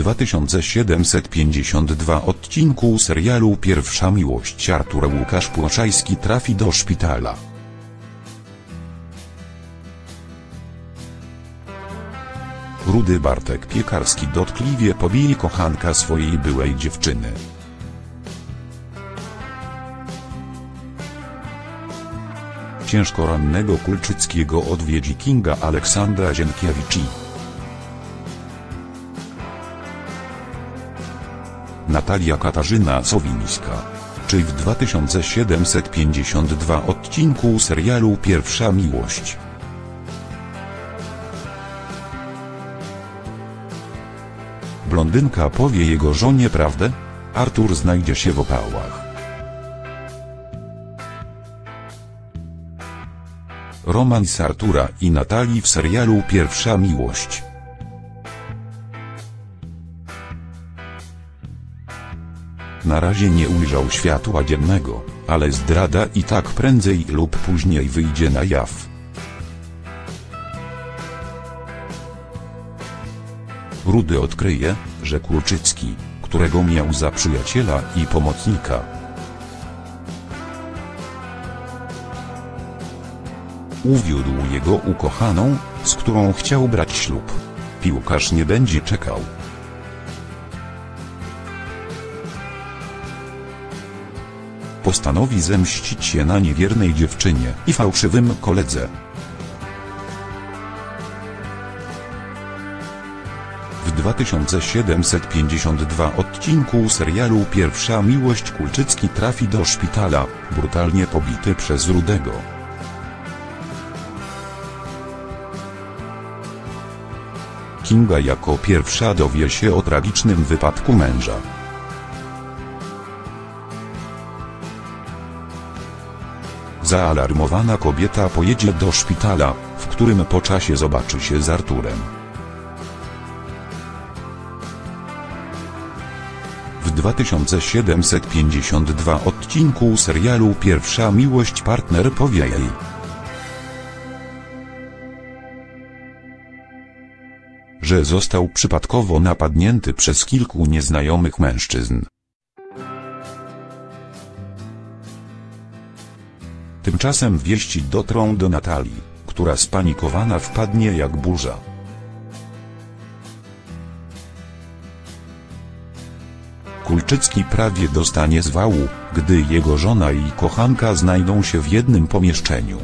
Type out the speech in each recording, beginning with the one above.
2752 odcinku serialu Pierwsza miłość Artur Łukasz Płaczajski trafi do szpitala. Rudy Bartek Piekarski dotkliwie pobije kochanka swojej byłej dziewczyny. Ciężko rannego Kulczyckiego odwiedzi Kinga Aleksandra Zienkiewicz. Natalia Katarzyna Sowińska. Czy w 2752 odcinku serialu Pierwsza miłość? Blondynka powie jego żonie prawdę? Artur znajdzie się w opałach. Romans Artura i Natalii w serialu Pierwsza miłość. Na razie nie ujrzał światła dziennego, ale zdrada i tak prędzej lub później wyjdzie na jaw. Rudy odkryje, że Kulczycki, którego miał za przyjaciela i pomocnika, uwiódł jego ukochaną, z którą chciał brać ślub. Piłkarz nie będzie czekał. Postanowi zemścić się na niewiernej dziewczynie i fałszywym koledze. W 2752 odcinku serialu Pierwsza miłość Kulczycki trafi do szpitala, brutalnie pobity przez Rudego. Kinga jako pierwsza dowie się o tragicznym wypadku męża. Zaalarmowana kobieta pojedzie do szpitala, w którym po czasie zobaczy się z Arturem. W 2752 odcinku serialu Pierwsza miłość partner powie jej, że został przypadkowo napadnięty przez kilku nieznajomych mężczyzn. Tymczasem wieści dotrą do Natalii, która spanikowana wpadnie jak burza. Kulczycki prawie dostanie zwału, gdy jego żona i kochanka znajdą się w jednym pomieszczeniu.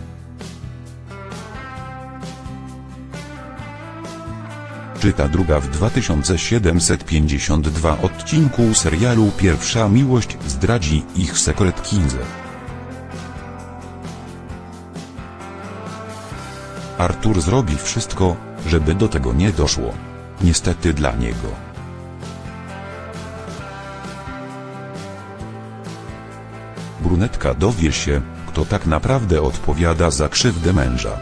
Czyta druga w 2752 odcinku serialu Pierwsza miłość zdradzi ich sekret Kindze. Artur zrobi wszystko, żeby do tego nie doszło. Niestety dla niego. Brunetka dowie się, kto tak naprawdę odpowiada za krzywdę męża.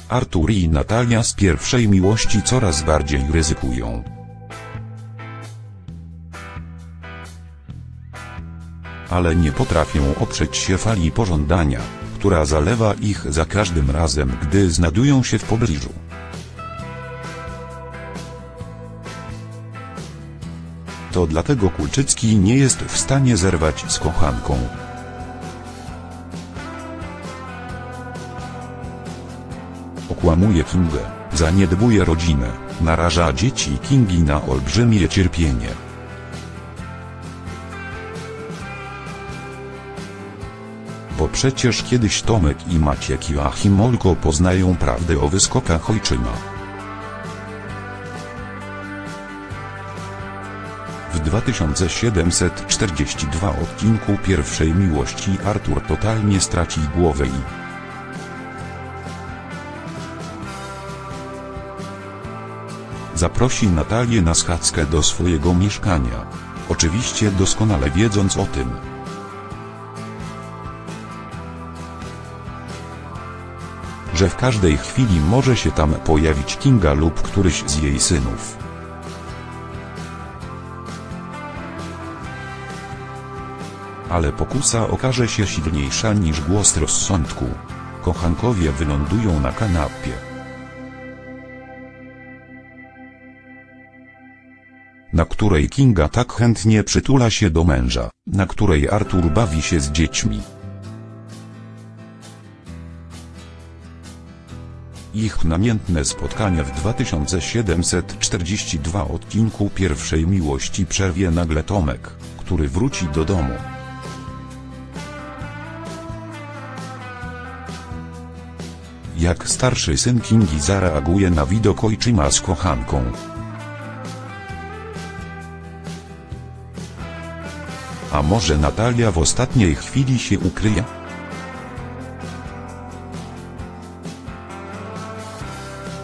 Artur i Natalia z pierwszej miłości coraz bardziej ryzykują. Ale nie potrafią oprzeć się fali pożądania, która zalewa ich za każdym razem, gdy znajdują się w pobliżu. To dlatego Kulczycki nie jest w stanie zerwać z kochanką. Okłamuje Kingę, zaniedbuje rodzinę, naraża dzieci Kingi na olbrzymie cierpienie. Bo przecież kiedyś Tomek i Maciek Joachim Olko poznają prawdę o wyskokach ojczyma. W 2742 odcinku Pierwszej miłości Artur totalnie straci głowę i zaprosi Natalię na schadzkę do swojego mieszkania. Oczywiście doskonale wiedząc o tym, że w każdej chwili może się tam pojawić Kinga lub któryś z jej synów. Ale pokusa okaże się silniejsza niż głos rozsądku. Kochankowie wylądują na kanapie. której Kinga tak chętnie przytula się do męża, na której Artur bawi się z dziećmi. Ich namiętne spotkania w 2742 odcinku Pierwszej Miłości przerwie nagle Tomek, który wróci do domu. Jak starszy syn Kingi zareaguje na widok ojczyma z kochanką? A może Natalia w ostatniej chwili się ukryje?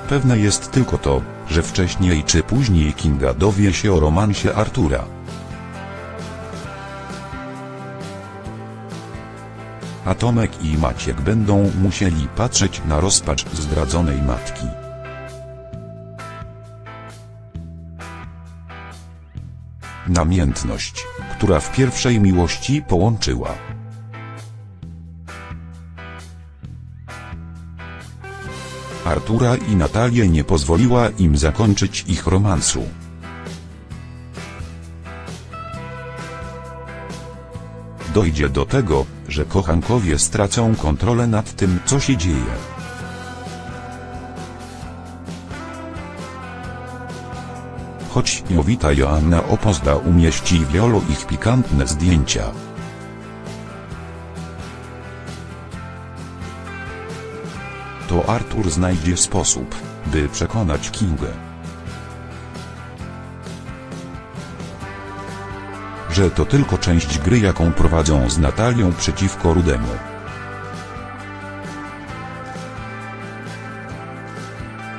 Pewne jest tylko to, że wcześniej czy później Kinga dowie się o romansie Artura. A Tomek i Maciek będą musieli patrzeć na rozpacz zdradzonej matki. Namiętność, która w Pierwszej Miłości połączyła Artura i Natalię, nie pozwoliła im zakończyć ich romansu. Dojdzie do tego, że kochankowie stracą kontrolę nad tym, co się dzieje. Choć Jowita Joanna Opozda umieści w Jolo ich pikantne zdjęcia. To Artur znajdzie sposób, by przekonać Kingę, że to tylko część gry, jaką prowadzą z Natalią przeciwko Rudemu.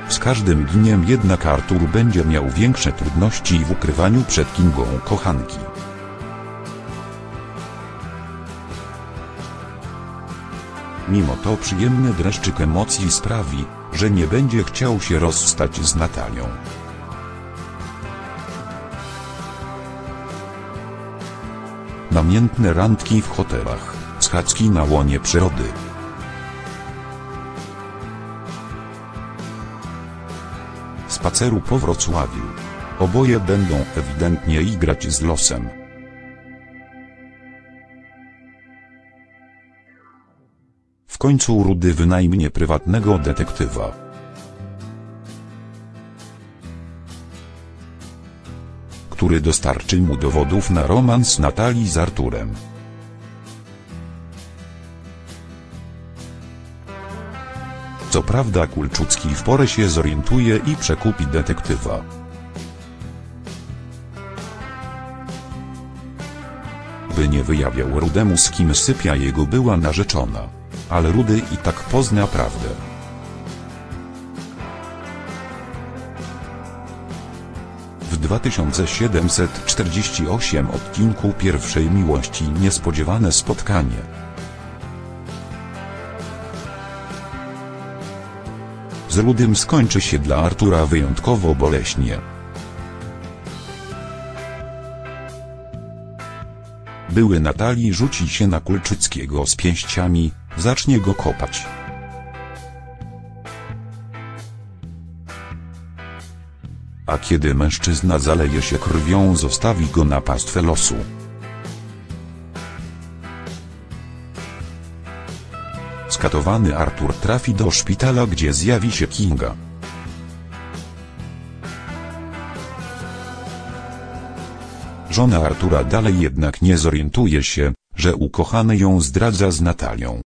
Z każdym dniem jednak Artur będzie miał większe trudności w ukrywaniu przed Kingą kochanki. Mimo to przyjemny dreszczyk emocji sprawi, że nie będzie chciał się rozstać z Natalią. Namiętne randki w hotelach, schadzki na łonie przyrody. Spaceru po Wrocławiu. Oboje będą ewidentnie igrać z losem. W końcu Rudy wynajmie prywatnego detektywa, który dostarczy mu dowodów na romans Natalii z Arturem. Co prawda Kulczucki w porę się zorientuje i przekupi detektywa. By nie wyjawiał Rudemu, z kim sypia jego była narzeczona. Ale Rudy i tak pozna prawdę. W 2748 odcinku Pierwszej Miłości niespodziewane spotkanie. Z Rudym skończy się dla Artura wyjątkowo boleśnie. Były Natalii rzuci się na Kulczyckiego z pięściami, zacznie go kopać. A kiedy mężczyzna zaleje się krwią, zostawi go na pastwę losu. Skatowany Artur trafi do szpitala, gdzie zjawi się Kinga. Żona Artura dalej jednak nie zorientuje się, że ukochany ją zdradza z Natalią.